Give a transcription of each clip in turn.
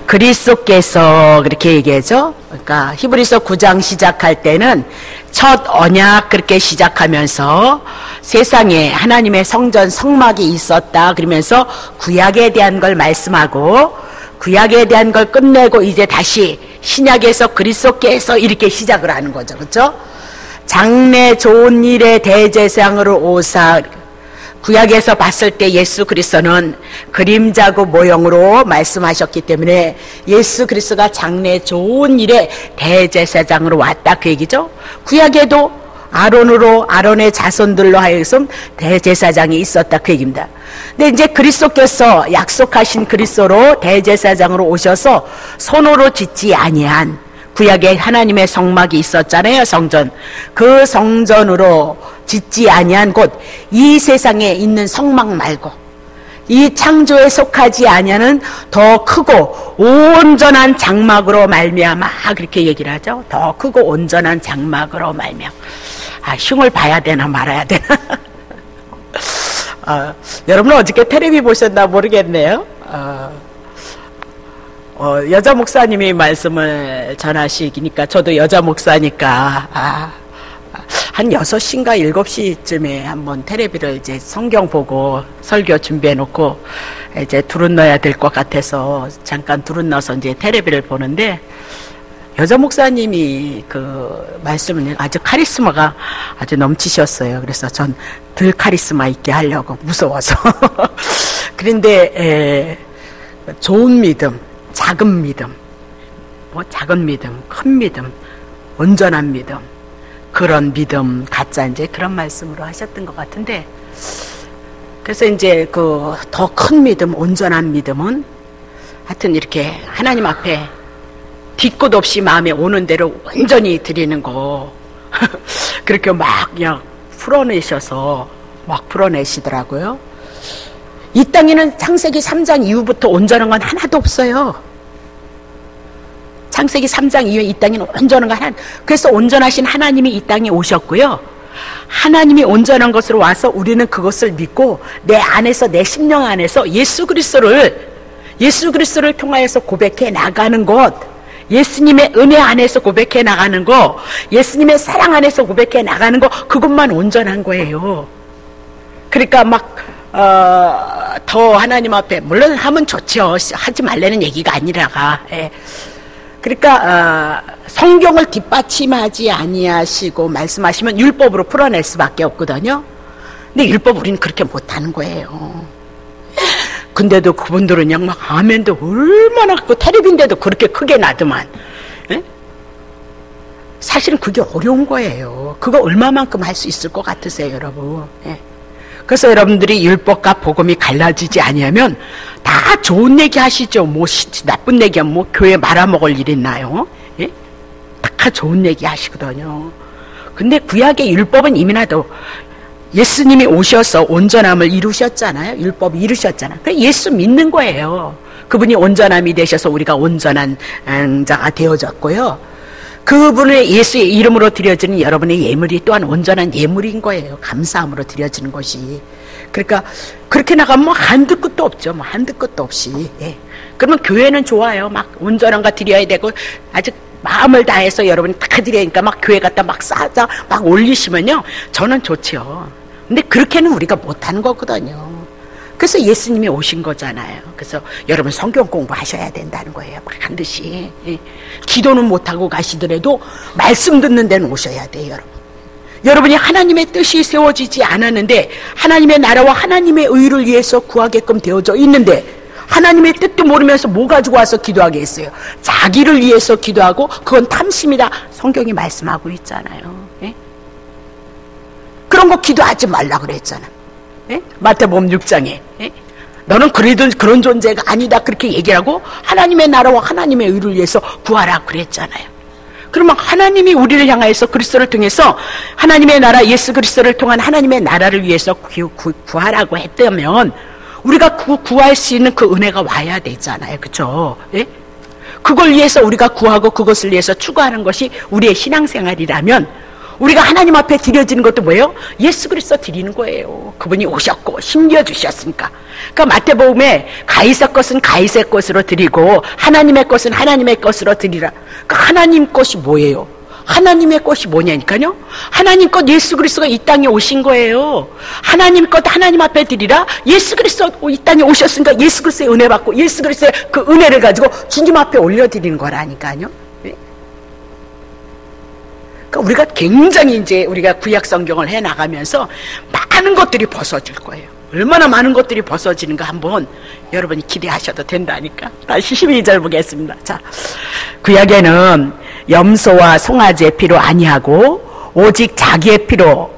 그리스도께서 그렇게 얘기하죠. 그러니까 히브리서 9장 시작할 때는 첫 언약 그렇게 시작하면서 세상에 하나님의 성전 성막이 있었다 그러면서 구약에 대한 걸 말씀하고 구약에 대한 걸 끝내고 이제 다시 신약에서 그리스도께서 이렇게 시작을 하는 거죠. 그렇죠? 장래 좋은 일의 대제사장으로 오사. 구약에서 봤을 때 예수 그리스도는 그림자고 모형으로 말씀하셨기 때문에 예수 그리스도가 장래 좋은 일의 대제사장으로 왔다 그 얘기죠. 구약에도 아론의 자손들로 하여금 대제사장이 있었다 그 얘기입니다. 근데 이제 그리스도께서 약속하신 그리스도로 대제사장으로 오셔서 손으로 짓지 아니한 구약에 하나님의 성막이 있었잖아요. 성전. 그 성전으로 짓지 아니한 곳, 이 세상에 있는 성막 말고 이 창조에 속하지 아니하는 더 크고 온전한 장막으로 말미암아 그렇게 얘기를 하죠. 더 크고 온전한 장막으로 말미암아. 흉을 봐야 되나 말아야 되나. 여러분은 어저께 텔레비 보셨나 모르겠네요. 여자 목사님이 말씀을 전하시니까 저도 여자 목사니까 한 6시인가 7시쯤에 한번 텔레비를 이제 성경 보고 설교 준비해 놓고 이제 두른 넣어야 될 것 같아서 잠깐 두른 넣어서 이제 텔레비를 보는데 여자 목사님이 그 말씀을 아주 카리스마가 아주 넘치셨어요. 그래서 전 덜 카리스마 있게 하려고 무서워서. 그런데 좋은 믿음, 작은 믿음, 작은 믿음, 큰 믿음, 온전한 믿음, 그런 믿음 갖자 이제 그런 말씀으로 하셨던 것 같은데, 그래서 이제 그 더 큰 믿음, 온전한 믿음은 하여튼 이렇게 하나님 앞에 뒤끝 없이 마음에 오는 대로 온전히 드리는 거 그렇게 막 그냥 풀어내셔서 막 풀어내시더라고요. 이 땅에는 창세기 3장 이후부터 온전한 건 하나도 없어요. 창세기 3장 이후에 이 땅에는 온전한 건 하나. 그래서 온전하신 하나님이 이 땅에 오셨고요. 하나님이 온전한 것으로 와서 우리는 그것을 믿고 내 안에서, 내 심령 안에서 예수 그리스도를 통하여서 고백해 나가는 것, 예수님의 은혜 안에서 고백해 나가는 거, 예수님의 사랑 안에서 고백해 나가는 거, 그것만 온전한 거예요. 그러니까 막 더 하나님 앞에 물론 하면 좋죠. 하지 말라는 얘기가 아니라가. 그러니까 성경을 뒷받침하지 아니하시고 말씀하시면 율법으로 풀어낼 수밖에 없거든요. 근데 율법 우리는 그렇게 못하는 거예요. 근데도 그분들은 그냥 막 아멘도 얼마나 그 텔레비인데도 그렇게 크게 나더만. 사실은 그게 어려운 거예요. 그거 얼마만큼 할 수 있을 것 같으세요, 여러분? 그래서 여러분들이 율법과 복음이 갈라지지 아니하면 다 좋은 얘기 하시죠. 뭐 나쁜 얘기하면 뭐 교회 말아먹을 일 있나요? 다 좋은 얘기 하시거든요. 근데 구약의 율법은 이미 나도 예수님이 오셔서 온전함을 이루셨잖아요. 율법 이루셨잖아요. 그래서 예수 믿는 거예요. 그분이 온전함이 되셔서 우리가 온전한 자가 되어졌고요. 그분의 예수의 이름으로 드려지는 여러분의 예물이 또한 온전한 예물인 거예요. 감사함으로 드려지는 것이. 그러니까 그렇게 나가면 뭐 한두 끝도 없죠. 뭐 한두 끝도 없이. 그러면 교회는 좋아요. 막 온전한 거 드려야 되고 아주 마음을 다해서 여러분이 다 드리니까 막 교회 갔다 막 싸자 막 올리시면요, 저는 좋죠. 근데 그렇게는 우리가 못하는 거거든요. 그래서 예수님이 오신 거잖아요. 그래서 여러분 성경 공부하셔야 된다는 거예요. 반드시. 기도는 못하고 가시더라도 말씀 듣는 데는 오셔야 돼요, 여러분. 여러분이 하나님의 뜻이 세워지지 않았는데 하나님의 나라와 하나님의 의를 위해서 구하게끔 되어져 있는데 하나님의 뜻도 모르면서 뭐 가지고 와서 기도하게 했어요? 자기를 위해서 기도하고 그건 탐심이다. 성경이 말씀하고 있잖아요. 그런 거 기도하지 말라 그랬잖아. 마태복음 6장에 너는 그런 존재가 아니다 그렇게 얘기하고 하나님의 나라와 하나님의 의를 위해서 구하라 그랬잖아요. 그러면 하나님이 우리를 향하여서 그리스도를 통해서 하나님의 나라 예수 그리스도를 통한 하나님의 나라를 위해서 구하라고 했다면 우리가 구할 수 있는 그 은혜가 와야 되잖아요. 그렇죠? 그걸 위해서 우리가 구하고 그것을 위해서 추구하는 것이 우리의 신앙생활이라면 우리가 하나님 앞에 드려지는 것도 뭐예요? 예수 그리스도 드리는 거예요. 그분이 오셨고 심겨주셨으니까. 그러니까 마태복음에 가이사 것은 가이사의 것으로 드리고 하나님의 것은 하나님의 것으로 드리라. 그러니까 하나님 것이 뭐예요? 하나님의 것이 뭐냐니까요. 하나님 것 예수 그리스도가 이 땅에 오신 거예요. 하나님 것 하나님 앞에 드리라. 예수 그리스도 이 땅에 오셨으니까 예수 그리스도의 은혜 받고 예수 그리스도의 그 은혜를 가지고 주님 앞에 올려드리는 거라니까요. 그러니까 우리가 굉장히 이제 우리가 구약 성경을 해 나가면서 많은 것들이 벗어질 거예요. 얼마나 많은 것들이 벗어지는가 한번 여러분이 기대하셔도 된다니까. 다시 12절 보겠습니다. 자, 구약에는 염소와 송아지의 피로 아니하고 오직 자기의 피로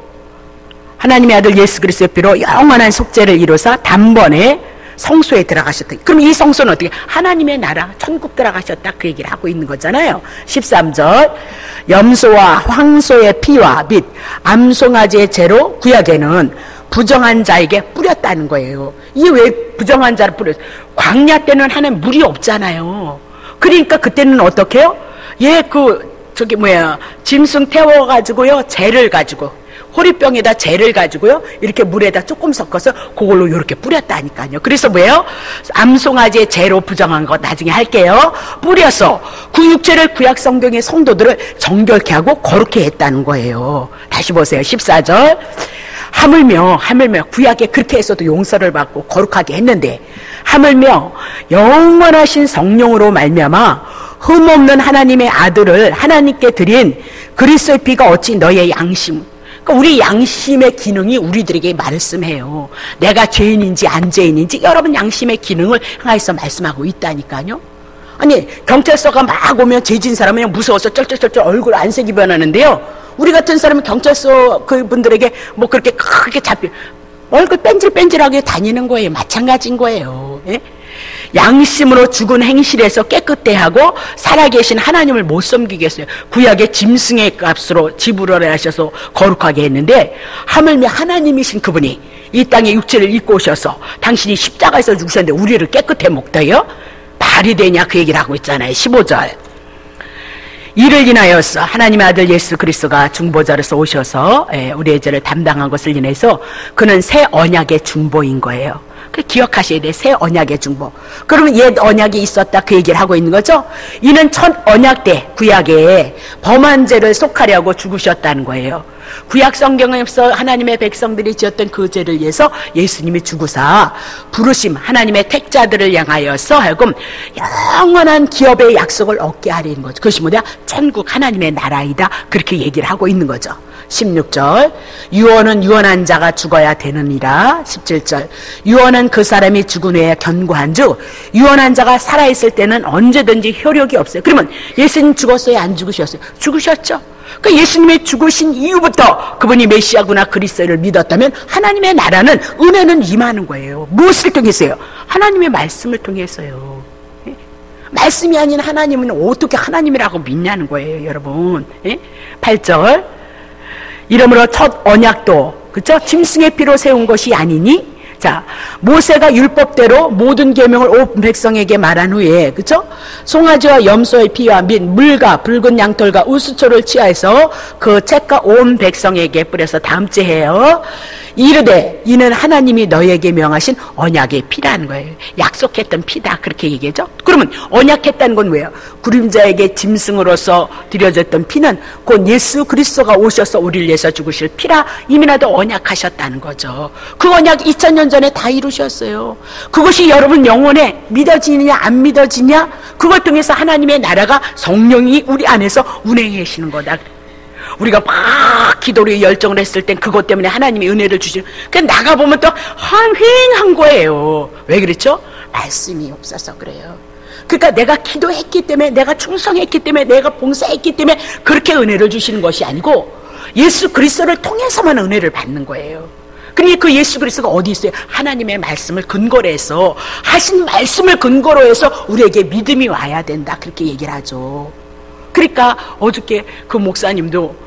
하나님의 아들 예수 그리스도의 피로 영원한 속죄를 이루사 단번에 성소에 들어가셨다. 그럼 이 성소는 어떻게? 하나님의 나라 천국 들어가셨다 그 얘기를 하고 있는 거잖아요. 13절 염소와 황소의 피와 및 암송아지의 죄로 구약에는 부정한 자에게 뿌렸다는 거예요. 이게 왜 부정한 자를 뿌렸어요? 광야 때는 하나님 물이 없잖아요. 그러니까 그때는 어떻게 해요? 짐승 태워가지고요, 재를 가지고, 호리병에다 재를 가지고요, 이렇게 물에다 조금 섞어서 그걸로 이렇게 뿌렸다니까요. 그래서 뭐예요? 암송아지의 재로 부정한 거 나중에 할게요. 뿌려서 그 육체를 구약 성경의 성도들을 정결케 하고 거룩케 했다는 거예요. 다시 보세요. 14절. 하물며 구약에 그렇게 해서도 용서를 받고 거룩하게 했는데 하물며 영원하신 성령으로 말미암아 흠없는 하나님의 아들을 하나님께 드린 그리스도의 피가 어찌 너의 양심, 그러니까 우리 양심의 기능이 우리들에게 말씀해요. 내가 죄인인지 안 죄인인지 여러분 양심의 기능을 향해서 말씀하고 있다니까요. 아니 경찰서가 막 오면 죄진 사람은 그냥 무서워서 쩔쩔쩔쩔 얼굴 안색이 변하는데요, 우리 같은 사람은 경찰서 그분들에게 뭐 그렇게 크게 얼굴 뺀질뺀질하게 다니는 거예요. 마찬가지인 거예요. 예? 양심으로 죽은 행실에서 깨끗해 하고 살아계신 하나님을 못 섬기겠어요. 구약의 짐승의 값으로 지불을 하셔서 거룩하게 했는데 하물며 하나님이신 그분이 이 땅에 육체를 입고 오셔서 당신이 십자가에서 죽으셨는데 우리를 깨끗해 먹다요? 말이 되냐 그 얘기를 하고 있잖아요. 15절. 이를 인하여서 하나님의 아들 예수 그리스도가 중보자로서 오셔서 우리의 죄를 담당한 것을 인해서 그는 새 언약의 중보인 거예요. 기억하셔야 돼. 새 언약의 중보. 그러면 옛 언약이 있었다 그 얘기를 하고 있는 거죠. 이는 첫 언약 때 구약에 범한 죄를 속하려고 죽으셨다는 거예요. 구약 성경에서 하나님의 백성들이 지었던 그 죄를 위해서 예수님이 죽으사 부르심 하나님의 택자들을 향하여서 하여금 영원한 기업의 약속을 얻게 하려는 거죠. 그것이 뭐냐? 천국 하나님의 나라이다 그렇게 얘기를 하고 있는 거죠. 16절 유언은 유언한 자가 죽어야 되느니라. 17절 유언은 그 사람이 죽은 후에 견고한 즉 유언한 자가 살아있을 때는 언제든지 효력이 없어요. 그러면 예수님 죽었어요? 안 죽으셨어요? 죽으셨죠. 그러니까 예수님의 죽으신 이후부터 그분이 메시아구나 그리스도를 믿었다면 하나님의 나라는 은혜는 임하는 거예요. 무엇을 통해서요? 하나님의 말씀을 통해서요. 말씀이 아닌 하나님은 어떻게 하나님이라고 믿냐는 거예요, 여러분. 8절 이러므로 첫 언약도 그렇죠? 짐승의 피로 세운 것이 아니니 자, 모세가 율법대로 모든 계명을 온 백성에게 말한 후에 그렇죠? 송아지와 염소의 피와 및 물과 붉은 양털과 우수초를 취하여서 그 책과 온 백성에게 뿌려서 다음째 해요. 이르되 이는 하나님이 너에게 명하신 언약의 피라는 거예요. 약속했던 피다 그렇게 얘기하죠. 그러면 언약했다는 건 뭐예요? 구림자에게 짐승으로서 드려졌던 피는 곧 예수 그리스도가 오셔서 우리를 위해서 죽으실 피라 이미나도 언약하셨다는 거죠. 그 언약 2000년 전에 다 이루셨어요. 그것이 여러분 영혼에 믿어지느냐 안 믿어지냐 그걸 통해서 하나님의 나라가 성령이 우리 안에서 운행하시는 거다. 우리가 막 기도로 열정을 했을 땐 그것 때문에 하나님이 은혜를 주시는. 그냥 나가보면 또 휑한 거예요. 왜 그렇죠? 말씀이 없어서 그래요. 그러니까 내가 기도했기 때문에 내가 충성했기 때문에 내가 봉사했기 때문에 그렇게 은혜를 주시는 것이 아니고 예수 그리스도를 통해서만 은혜를 받는 거예요. 그러니 그 예수 그리스도가 어디 있어요? 하나님의 말씀을 근거로 해서 하신 말씀을 근거로 해서 우리에게 믿음이 와야 된다 그렇게 얘기를 하죠. 그러니까 어저께 그 목사님도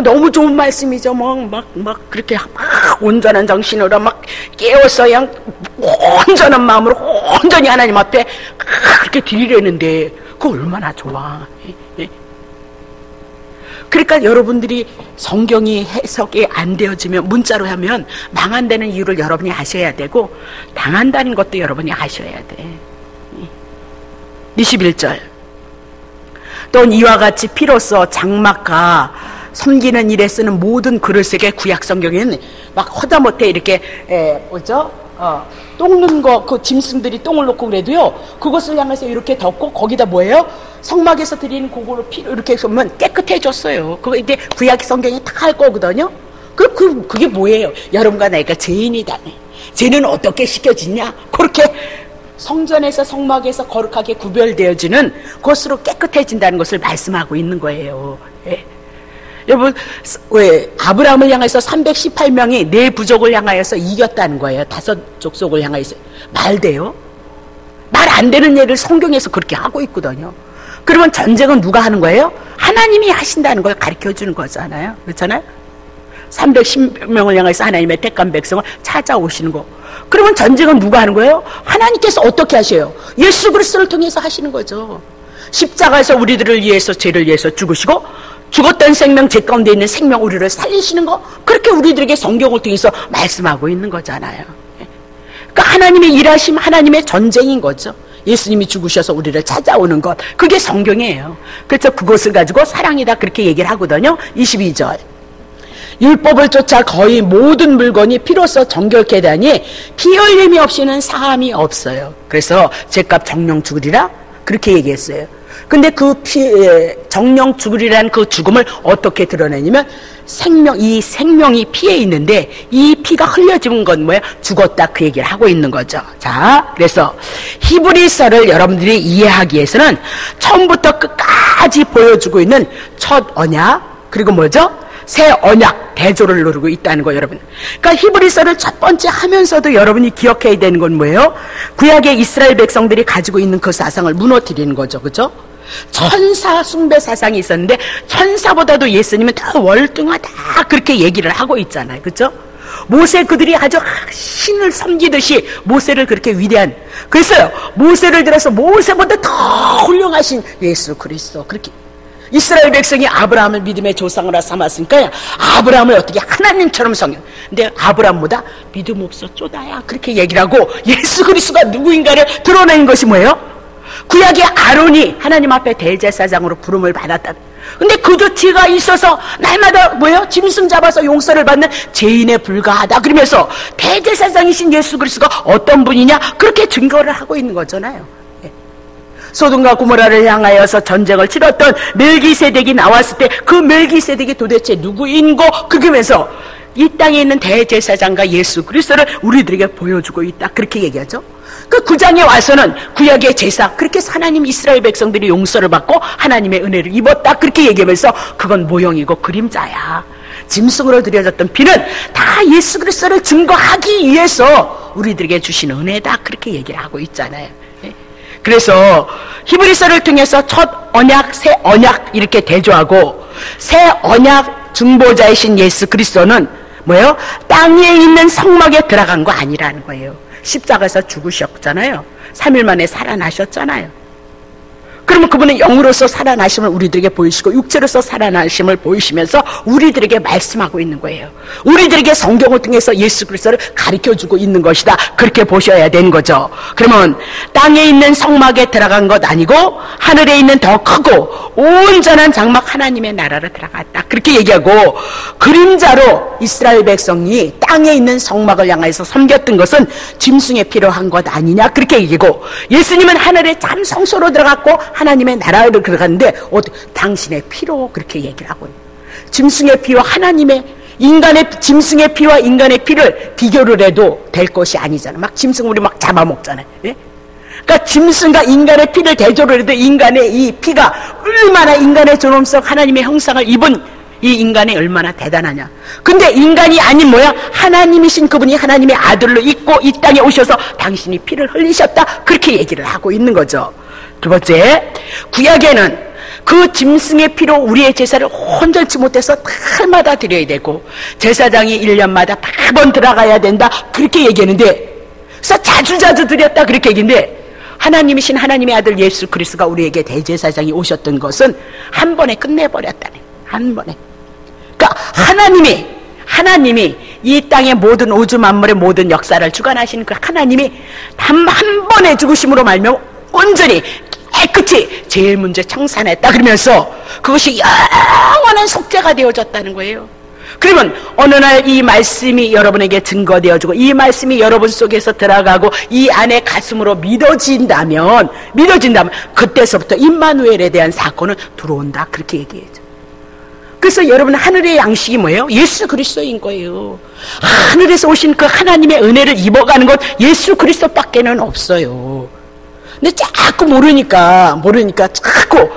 너무 좋은 말씀이죠. 막 그렇게 막 온전한 정신으로 막 깨워서 그냥 온전한 마음으로 온전히 하나님 앞에 그렇게 드리려는데 그거 얼마나 좋아. 그러니까 여러분들이 성경이 해석이 안 되어지면 문자로 하면 망한다는 이유를 여러분이 아셔야 되고 당한다는 것도 여러분이 아셔야 돼. 21절 또는 이와 같이 피로써 장막과 섬기는 일에 쓰는 모든 그릇에게 구약 성경에는 막 허다못해 이렇게 똥 넣은 거, 그 짐승들이 똥을 놓고 그래도요, 그것을 향해서 이렇게 덮고, 거기다 뭐예요? 성막에서 드리는 그거를 피로 이렇게 하면 깨끗해졌어요. 그거 이제 구약 성경이 다 할 거거든요? 그게 뭐예요? 여러분과 나이가 죄인이다. 죄는 어떻게 씻겨지냐? 그렇게 성전에서 성막에서 거룩하게 구별되어지는 것으로 깨끗해진다는 것을 말씀하고 있는 거예요. 예. 여러분, 왜 아브라함을 향해서 318명이 네 부족을 향하여서 이겼다는 거예요. 5 족속을 향하여서. 말 돼요? 말 안 되는 예를 성경에서 그렇게 하고 있거든요. 그러면 전쟁은 누가 하는 거예요? 하나님이 하신다는 걸 가르쳐 주는 거잖아요. 그렇잖아요? 310명을 향해서 하나님의 택한 백성을 찾아오시는 거. 그러면 전쟁은 누가 하는 거예요? 하나님께서 어떻게 하셔요? 예수 그리스도를 통해서 하시는 거죠. 십자가에서 우리들을 위해서, 죄를 위해서 죽으시고 죽었던 생명, 제 가운데 있는 생명 우리를 살리시는 거, 그렇게 우리들에게 성경을 통해서 말씀하고 있는 거잖아요. 그러니까 하나님의 일하심, 하나님의 전쟁인 거죠. 예수님이 죽으셔서 우리를 찾아오는 것, 그게 성경이에요. 그래서 그것을 가지고 사랑이다 그렇게 얘기를 하거든요. 22절 율법을 쫓아 거의 모든 물건이 피로써 정결케 되니 피 흘림이 없이는 사함이 없어요. 그래서 죄값 정령 죽으리라 그렇게 얘기했어요. 근데 그 정령 죽으리라는 그 죽음을 어떻게 드러내냐면 이 생명이 피에 있는데 이 피가 흘려지는 건 뭐예요? 죽었다 그 얘기를 하고 있는 거죠. 자, 그래서 히브리서를 여러분들이 이해하기 위해서는 처음부터 끝까지 보여주고 있는 첫 언약, 그리고 뭐죠? 새 언약 대조를 누르고 있다는 거예요, 여러분. 그러니까 히브리서를 첫 번째 하면서도 여러분이 기억해야 되는 건 뭐예요? 구약의 이스라엘 백성들이 가지고 있는 그 사상을 무너뜨리는 거죠, 그렇죠? 천사 숭배 사상이 있었는데 천사보다도 예수님은 더 월등하다 그렇게 얘기를 하고 있잖아요, 그렇죠? 모세 그들이 아주 신을 섬기듯이 모세를 그렇게 위대한, 그래서 모세를 들어서 모세보다 더 훌륭하신 예수 그리스도, 그렇게 이스라엘 백성이 아브라함을 믿음의 조상으로 삼았으니까 아브라함을 어떻게 하나님처럼 섬겨. 근데 아브라함보다 믿음 없어 쪼다야 그렇게 얘기를 하고 예수 그리스도가 누구인가를 드러내는 것이 뭐예요? 구약의 아론이 하나님 앞에 대제사장으로 부름을 받았다. 근데 그도 죄가 있어서 날마다 뭐예요? 짐승 잡아서 용서를 받는 죄인에 불과하다 그러면서 대제사장이신 예수 그리스도가 어떤 분이냐 그렇게 증거를 하고 있는 거잖아요. 소돔과 고모라를 향하여서 전쟁을 치렀던 멜기세덱이 나왔을 때 그 멜기세덱이 도대체 누구인고 그러면서 이 땅에 있는 대제사장과 예수 그리스도를 우리들에게 보여주고 있다 그렇게 얘기하죠. 그 9장에 와서는 구약의 제사, 그렇게 해서 하나님 이스라엘 백성들이 용서를 받고 하나님의 은혜를 입었다 그렇게 얘기하면서 그건 모형이고 그림자야. 짐승으로 드려졌던 피는 다 예수 그리스도를 증거하기 위해서 우리들에게 주신 은혜다 그렇게 얘기를 하고 있잖아요. 그래서 히브리서를 통해서 첫 언약, 새 언약 이렇게 대조하고 새 언약 중보자이신 예수 그리스도는 뭐예요? 땅에 있는 성막에 들어간 거 아니라는 거예요. 십자가에서 죽으셨잖아요. 3일 만에 살아나셨잖아요. 그러면 그분은 영으로서 살아나심을 우리들에게 보이시고 육체로서 살아나심을 보이시면서 우리들에게 말씀하고 있는 거예요. 우리들에게 성경을 통해서 예수 그리스도를 가르쳐주고 있는 것이다 그렇게 보셔야 되는 거죠. 그러면 땅에 있는 성막에 들어간 것 아니고 하늘에 있는 더 크고 온전한 장막 하나님의 나라로 들어갔다 그렇게 얘기하고, 그림자로 이스라엘 백성이 땅에 있는 성막을 향해서 섬겼던 것은 짐승에 필요한 것 아니냐 그렇게 얘기고, 예수님은 하늘에 참 성소로 들어갔고 하나님의 나라로 들어갔는데 당신의 피로 그렇게 얘기를 하고 있는, 짐승의 피와 하나님의 인간의 짐승의 피와 인간의 피를 비교를 해도 될 것이 아니잖아. 막 짐승 우리 막 잡아먹잖아요. 예? 그러니까 짐승과 인간의 피를 대조를 해도 인간의 이 피가 얼마나 인간의 존엄성 하나님의 형상을 입은 이 인간이 얼마나 대단하냐. 근데 인간이 아닌 뭐야? 하나님이신 그분이 하나님의 아들로 있고 이 땅에 오셔서 당신이 피를 흘리셨다 그렇게 얘기를 하고 있는 거죠. 두 번째, 구약에는 그 짐승의 피로 우리의 제사를 온전치 못해서 달마다 드려야 되고 제사장이 1년마다 8번 들어가야 된다 그렇게 얘기했는데, 그래서 자주자주 드렸다 그렇게 얘기했는데, 하나님이신 하나님의 아들 예수 그리스도가 우리에게 대제사장이 오셨던 것은 한 번에 끝내버렸다네. 한 번에. 그러니까 하나님이 이 땅의 모든 우주 만물의 모든 역사를 주관하시는 그 하나님이 단 한 번의 죽으심으로 말미암아 온전히 깨끗이 제일 문제 청산했다 그러면서 그것이 영원한 속죄가 되어졌다는 거예요. 그러면 어느 날 이 말씀이 여러분에게 증거되어지고 이 말씀이 여러분 속에서 들어가고 이 안에 가슴으로 믿어진다면 그때서부터 임마누엘에 대한 사건은 들어온다 그렇게 얘기해요. 그래서 여러분 하늘의 양식이 뭐예요? 예수 그리스도인 거예요. 하늘에서 오신 그 하나님의 은혜를 입어가는 건 예수 그리스도밖에는 없어요. 근데 자꾸 모르니까 자꾸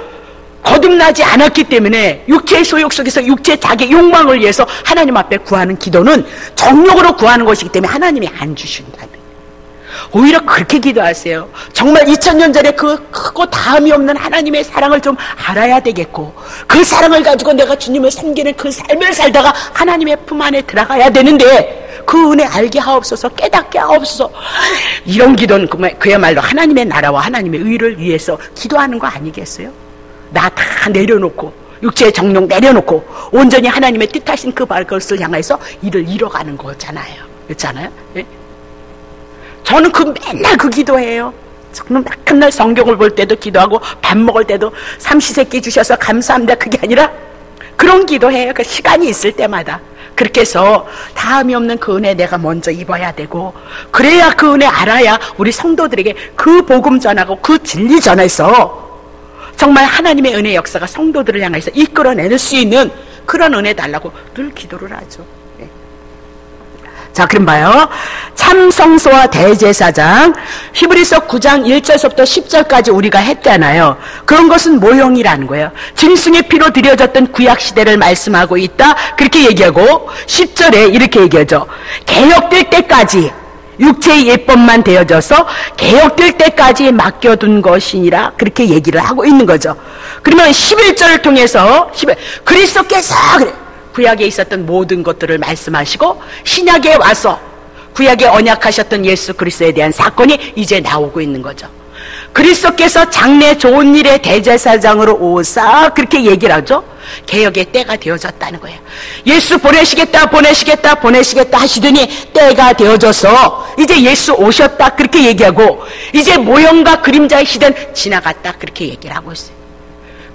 거듭나지 않았기 때문에 육체의 소욕 속에서 육체의 자기 욕망을 위해서 하나님 앞에 구하는 기도는 정욕으로 구하는 것이기 때문에 하나님이 안 주신다는. 오히려 그렇게 기도하세요. 정말 2000년 전에 그 크고 다음이 없는 하나님의 사랑을 좀 알아야 되겠고 그 사랑을 가지고 내가 주님을 섬기는 그 삶을 살다가 하나님의 품 안에 들어가야 되는데 그 은혜 알게 하옵소서, 깨닫게 하옵소서. 이런 기도는 그야말로 하나님의 나라와 하나님의 의를 위해서 기도하는 거 아니겠어요? 나 다 내려놓고 육체의 정욕 내려놓고 온전히 하나님의 뜻하신 그 것을 향해서 일을 이뤄가는 거잖아요. 그렇잖아요? 예? 저는 맨날 그 기도해요. 저는 맨날 성경을 볼 때도 기도하고 밥 먹을 때도 삼시세끼 주셔서 감사합니다. 그게 아니라 그런 기도해요. 그 시간이 있을 때마다. 그렇게 해서 다음이 없는 그 은혜 내가 먼저 입어야 되고 그래야 그 은혜 알아야 우리 성도들에게 그 복음 전하고 그 진리 전해서 정말 하나님의 은혜 역사가 성도들을 향해서 이끌어낼 수 있는 그런 은혜 달라고 늘 기도를 하죠. 자, 그럼 봐요. 참성소와 대제사장, 히브리서 9장 1절부터 10절까지 우리가 했잖아요. 그런 것은 모형이라는 거예요. 짐승의 피로 드려졌던 구약시대를 말씀하고 있다 그렇게 얘기하고 10절에 이렇게 얘기하죠. 개혁될 때까지 육체의 예법만 되어져서 개혁될 때까지 맡겨둔 것이니라 그렇게 얘기를 하고 있는 거죠. 그러면 11절을 통해서 그리스도께서 구약에 있었던 모든 것들을 말씀하시고 신약에 와서 구약에 언약하셨던 예수 그리스도에 대한 사건이 이제 나오고 있는 거죠. 그리스도께서 장래 좋은 일의 대제사장으로 오사 그렇게 얘기를 하죠. 개혁의 때가 되어졌다는 거예요. 예수 보내시겠다 하시더니 때가 되어져서 이제 예수 오셨다 그렇게 얘기하고 이제 모형과 그림자의 시대는 지나갔다 그렇게 얘기를 하고 있어요.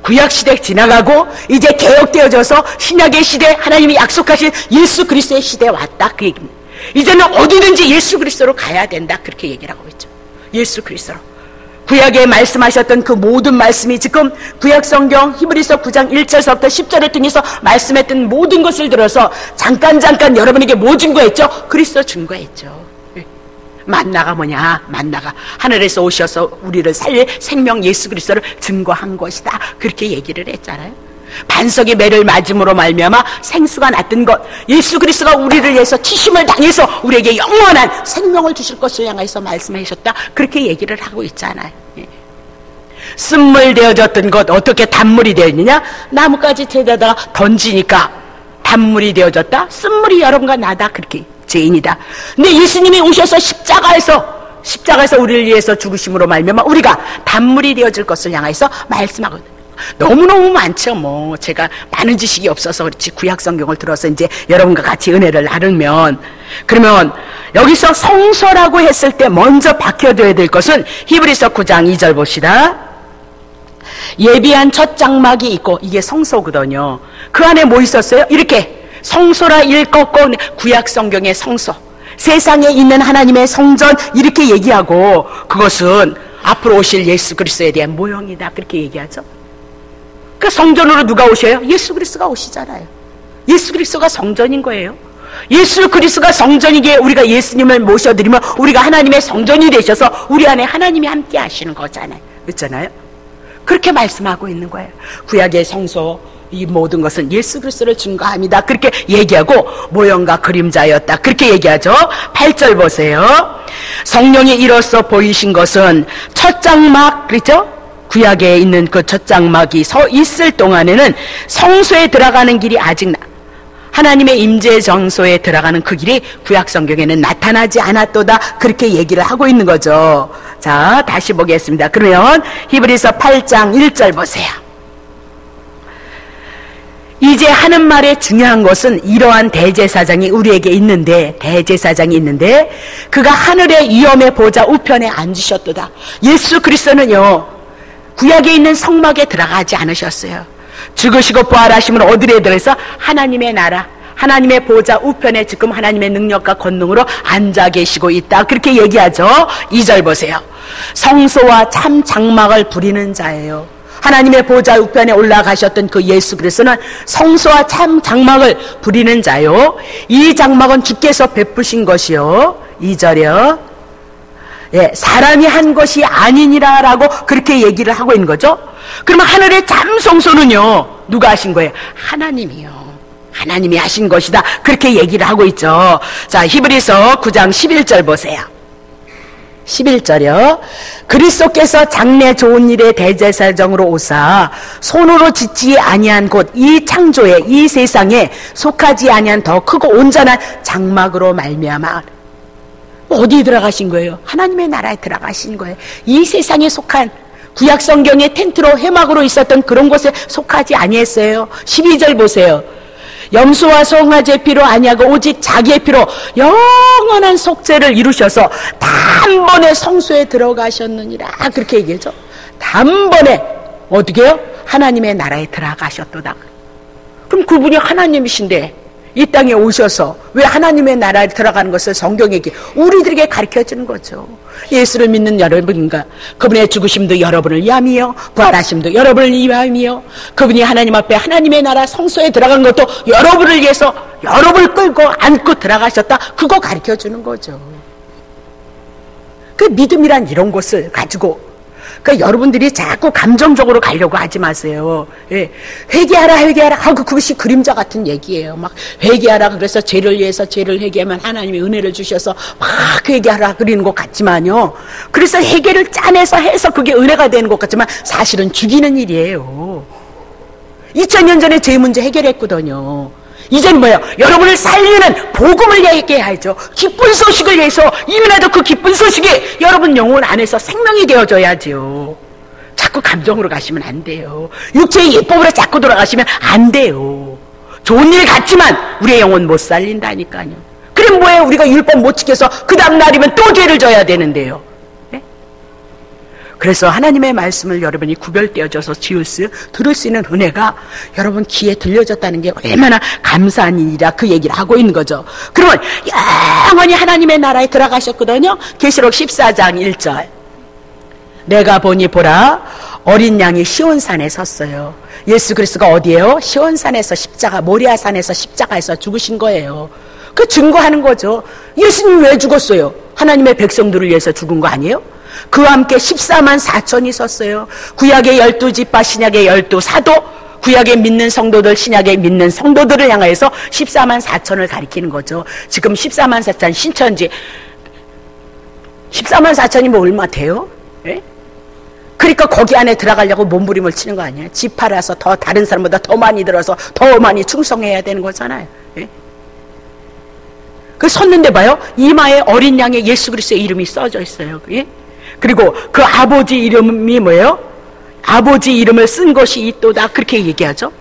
구약시대 지나가고 이제 개혁되어져서 신약의 시대 하나님이 약속하신 예수 그리스도의 시대에 왔다 그 얘기입니다. 이제는 어디든지 예수 그리스도로 가야 된다 그렇게 얘기를 하고 있죠. 예수 그리스도로. 구약에 말씀하셨던 그 모든 말씀이 지금 구약성경 히브리서 9장 1절서부터 10절을 통해서 말씀했던 모든 것을 들어서 잠깐 여러분에게 뭐 증거했죠? 그리스도 증거했죠. 만나가 뭐냐? 만나가 하늘에서 오셔서 우리를 살릴 생명 예수 그리스도를 증거한 것이다 그렇게 얘기를 했잖아요. 반석의 매를 맞음으로 말미암아 생수가 났던 것 예수 그리스도가 우리를 위해서 치심을 당해서 우리에게 영원한 생명을 주실 것을 향해서 말씀하셨다 그렇게 얘기를 하고 있잖아요. 쓴물 되어졌던 것 어떻게 단물이 되었느냐? 나뭇가지 채에다가 던지니까 단물이 되어졌다. 쓴물이 여러분과 나다 그렇게 죄인이다. 근데 예수님이 오셔서 십자가에서 우리를 위해서 죽으심으로 말미암아 우리가 단물이 되어질 것을 향해서 말씀하거든요. 너무너무 많죠. 뭐 제가 많은 지식이 없어서 그렇지 구약 성경을 들어서 이제 여러분과 같이 은혜를 나누면 그러면 여기서 성소라고 했을 때 먼저 박혀둬야 될 것은 히브리서 9장 2절 봅시다. 예비한 첫 장막이 있고 이게 성소거든요. 그 안에 뭐 있었어요? 이렇게 성소라 읽었고 구약 성경의 성소 세상에 있는 하나님의 성전 이렇게 얘기하고 그것은 앞으로 오실 예수 그리스도에 대한 모형이다 그렇게 얘기하죠. 그 성전으로 누가 오셔요? 예수 그리스도가 오시잖아요. 예수 그리스도가 성전인 거예요. 예수 그리스도가 성전이기에 우리가 예수님을 모셔드리면 우리가 하나님의 성전이 되셔서 우리 안에 하나님이 함께 하시는 거잖아요. 그렇잖아요. 그렇게 말씀하고 있는 거예요. 구약의 성소 이 모든 것은 예수 그리스도를 증거합니다. 그렇게 얘기하고 모형과 그림자였다. 그렇게 얘기하죠. 8절 보세요. 성령이 이로써 보이신 것은 첫 장막 그렇죠? 구약에 있는 그 첫 장막이 서 있을 동안에는 성소에 들어가는 길이 아직 하나님의 임재 정소에 들어가는 그 길이 구약 성경에는 나타나지 않았도다 그렇게 얘기를 하고 있는 거죠. 자, 다시 보겠습니다. 그러면 히브리서 8장 1절 보세요. 이제 하는 말의 중요한 것은 이러한 대제사장이 우리에게 있는데, 대제사장이 있는데 그가 하늘의 위엄의 보좌 우편에 앉으셨도다. 예수 그리스도는요, 구약에 있는 성막에 들어가지 않으셨어요. 죽으시고 부활하심으로 어디에 들어서 하나님의 나라, 하나님의 보좌 우편에 지금 하나님의 능력과 권능으로 앉아 계시고 있다. 그렇게 얘기하죠. 2절 보세요. 성소와 참 장막을 부리는 자예요. 하나님의 보좌 우편에 올라가셨던 그 예수 그리스도는 성소와 참 장막을 부리는 자요. 이 장막은 주께서 베푸신 것이요. 2절이요. 예, 사람이 한 것이 아니니라라고 그렇게 얘기를 하고 있는 거죠. 그러면 하늘의 참 성소는요, 누가 하신 거예요? 하나님이요. 하나님이 하신 것이다. 그렇게 얘기를 하고 있죠. 자, 히브리서 9장 11절 보세요. 11절이요. 그리스도께서 장래 좋은 일의 대제사장으로 오사 손으로 짓지 아니한 곳 이 창조에, 이 세상에 속하지 아니한 더 크고 온전한 장막으로 말미암아 어디 들어가신 거예요? 하나님의 나라에 들어가신 거예요. 이 세상에 속한 구약 성경의 텐트로 회막으로 있었던 그런 곳에 속하지 아니했어요. 12절 보세요. 염소와 송아지의 피로 아니하고 오직 자기의 피로 영원한 속죄를 이루셔서 단번에 성소에 들어가셨느니라. 그렇게 얘기하죠. 단번에 어떻게 해요? 하나님의 나라에 들어가셨도다. 그럼 그분이 하나님이신데 이 땅에 오셔서 왜 하나님의 나라에 들어가는 것을 성경에게 우리들에게 가르쳐주는 거죠. 예수를 믿는 여러분과 그분의 죽으심도 여러분을 위함이요, 부활하심도 여러분을 위함이요, 그분이 하나님 앞에 하나님의 나라 성소에 들어간 것도 여러분을 위해서 여러분을 끌고 안고 들어가셨다. 그거 가르쳐주는 거죠. 그 믿음이란 이런 것을 가지고, 그러니까 여러분들이 자꾸 감정적으로 가려고 하지 마세요. 예. 회개하라 회개하라 하고 그것이 그림자 같은 얘기예요. 막 회개하라 그래서 죄를 위해서 죄를 회개하면 하나님이 은혜를 주셔서 막 회개하라 그러는 것 같지만요, 그래서 회개를 짜내서 해서 그게 은혜가 되는 것 같지만 사실은 죽이는 일이에요. 2000년 전에 죄 문제 해결했거든요. 이제는 뭐예요? 여러분을 살리는 복음을 얘기해야죠. 기쁜 소식을 위해서 이민해도 그 기쁜 소식이 여러분 영혼 안에서 생명이 되어져야죠. 자꾸 감정으로 가시면 안 돼요. 육체의 예법으로 자꾸 돌아가시면 안 돼요. 좋은 일 같지만 우리의 영혼 못 살린다니까요. 그럼 뭐예요? 우리가 율법 못 지켜서 그 다음 날이면 또 죄를 져야 되는데요. 네? 그래서 하나님의 말씀을 여러분이 구별되어져서 들을 수 있는 은혜가 여러분 귀에 들려졌다는 게 얼마나 감사한 일이라 그 얘기를 하고 있는 거죠. 그러면 영원히 하나님의 나라에 들어가셨거든요. 계시록 14장 1절. 내가 보니 보라 어린 양이 시온산에 섰어요. 예수 그리스도가 어디에요? 시온산에서 십자가, 모리아산에서 십자가에서 죽으신 거예요. 그 증거하는 거죠. 예수님이 왜 죽었어요? 하나님의 백성들을 위해서 죽은 거 아니에요? 그와 함께 14만 4천이 섰어요. 구약의 12지파, 신약의 12사도, 구약에 믿는 성도들, 신약에 믿는 성도들을 향하여서 14만 4천을 가리키는 거죠. 지금 14만 4천 신천지 14만 4천이 뭐 얼마 돼요? 예? 그러니까 거기 안에 들어가려고 몸부림을 치는 거 아니에요? 지파라서 더 다른 사람보다 더 많이 들어서 더 많이 충성해야 되는 거잖아요. 예? 그 섰는데 봐요. 이마에 어린 양의 예수 그리스도의 이름이 써져 있어요. 예? 그리고 그 아버지 이름이 뭐예요? 아버지 이름을 쓴 것이 있도다. 그렇게 얘기하죠.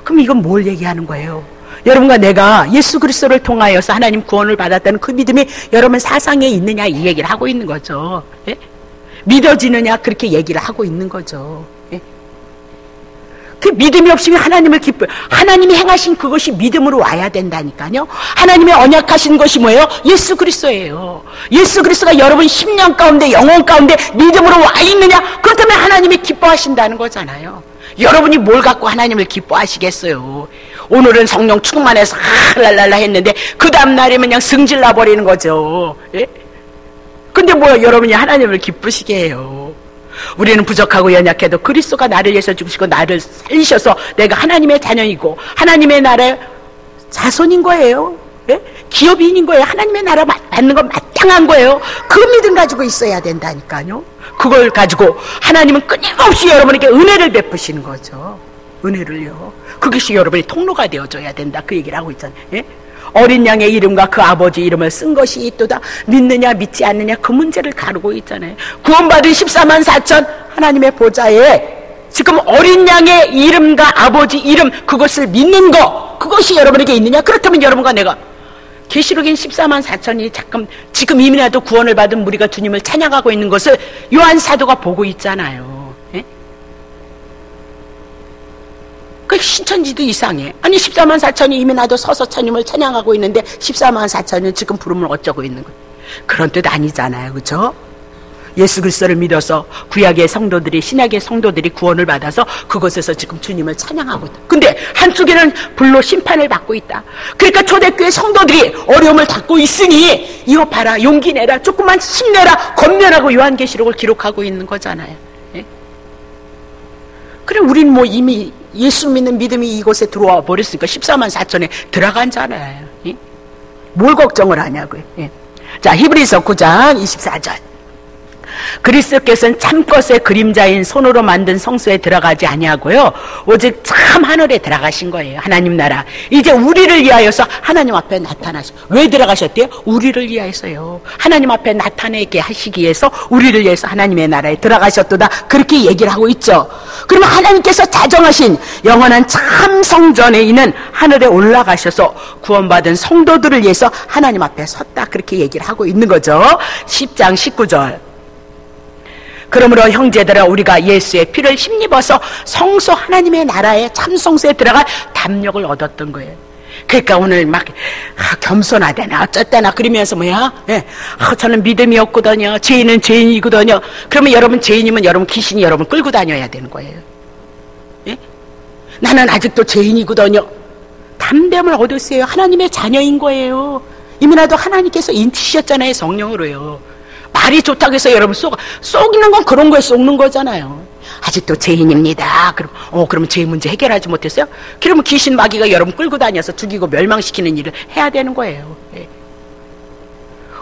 그럼 이건 뭘 얘기하는 거예요? 여러분과 내가 예수 그리스도를 통하여서 하나님 구원을 받았다는 그 믿음이 여러분 사상에 있느냐 이 얘기를 하고 있는 거죠. 예? 믿어지느냐 그렇게 얘기를 하고 있는 거죠. 예? 그 믿음이 없으면 하나님을 하나님이 행하신 그것이 믿음으로 와야 된다니까요. 하나님의 언약하신 것이 뭐예요? 예수 그리스도예요. 예수 그리스도가 여러분 심령 가운데 영혼 가운데 믿음으로 와 있느냐? 그렇다면 하나님이 기뻐하신다는 거잖아요. 여러분이 뭘 갖고 하나님을 기뻐하시겠어요? 오늘은 성령 충만해서 랄랄라 했는데 그 다음 날이면 그냥 승질나 버리는 거죠. 예? 근데 뭐야, 여러분이 하나님을 기쁘시게 해요. 우리는 부족하고 연약해도 그리스도가 나를 위해서 죽으시고 나를 살리셔서 내가 하나님의 자녀이고 하나님의 나라의 자손인 거예요. 예? 기업인인 거예요. 하나님의 나라 받는 건 마땅한 거예요. 그 믿음 가지고 있어야 된다니까요. 그걸 가지고 하나님은 끊임없이 여러분에게 은혜를 베푸시는 거죠. 은혜를요. 그것이 여러분의 통로가 되어줘야 된다. 그 얘기를 하고 있잖아요. 예? 어린 양의 이름과 그 아버지 이름을 쓴 것이 있도다. 믿느냐 믿지 않느냐 그 문제를 가르고 있잖아요. 구원받은 14만 4천 하나님의 보좌에 지금 어린 양의 이름과 아버지 이름 그것을 믿는 거, 그것이 여러분에게 있느냐? 그렇다면 여러분과 내가 계시록인 14만 4천이 지금 이민아도 구원을 받은 무리가 주님을 찬양하고 있는 것을 요한 사도가 보고 있잖아요. 예? 그 신천지도 이상해. 아니 14만 4천이 이민아도 서서 주님을 찬양하고 있는데 14만 4천은 지금 부름을 어쩌고 있는 거예요. 그런 뜻 아니잖아요. 그렇죠? 예수 그리스도를 믿어서 구약의 성도들이, 신약의 성도들이 구원을 받아서 그곳에서 지금 주님을 찬양하고 있다. 근데 한쪽에는 불로 심판을 받고 있다. 그러니까 초대교회 성도들이 어려움을 받고 있으니 이거 봐라, 용기 내라, 조금만 힘내라, 권면하고 요한계시록을 기록하고 있는 거잖아요. 예? 그래 우린 뭐 이미 예수 믿는 믿음이 이곳에 들어와 버렸으니까 14만 4천에 들어간잖아요. 예? 뭘 걱정을 하냐고요. 예? 자, 히브리서 9장 24절. 그리스도께서는 참것의 그림자인 손으로 만든 성소에 들어가지 아니하고요, 오직 참 하늘에 들어가신 거예요. 하나님 나라. 이제 우리를 위하여서 하나님 앞에 나타나시. 왜 들어가셨대요? 우리를 위하여서요. 하나님 앞에 나타내게 하시기 위해서 우리를 위해서 하나님의 나라에 들어가셨도다. 그렇게 얘기를 하고 있죠. 그러면 하나님께서 자정하신 영원한 참 성전에 있는 하늘에 올라가셔서 구원받은 성도들을 위해서 하나님 앞에 섰다. 그렇게 얘기를 하고 있는 거죠. 10장 19절. 그러므로 형제들아, 우리가 예수의 피를 힘입어서 성소 하나님의 나라의 참성소에 들어갈 담력을 얻었던 거예요. 그러니까 오늘 막 겸손하대나 어쨌다나 그러면서 뭐야? 예. 저는 믿음이 없거든요. 죄인은 죄인이거든요. 그러면 여러분 죄인이면 여러분 귀신이 여러분 끌고 다녀야 되는 거예요. 예? 나는 아직도 죄인이거든요. 담대함을 얻으세요. 하나님의 자녀인 거예요. 이미나도 하나님께서 인치셨잖아요. 성령으로요. 말이 좋다고 해서 여러분 속이는 건 그런 거에 속는 거잖아요. 아직도 죄인입니다. 그러면 죄 문제 해결하지 못했어요? 그러면 귀신 마귀가 여러분 끌고 다녀서 죽이고 멸망시키는 일을 해야 되는 거예요. 예.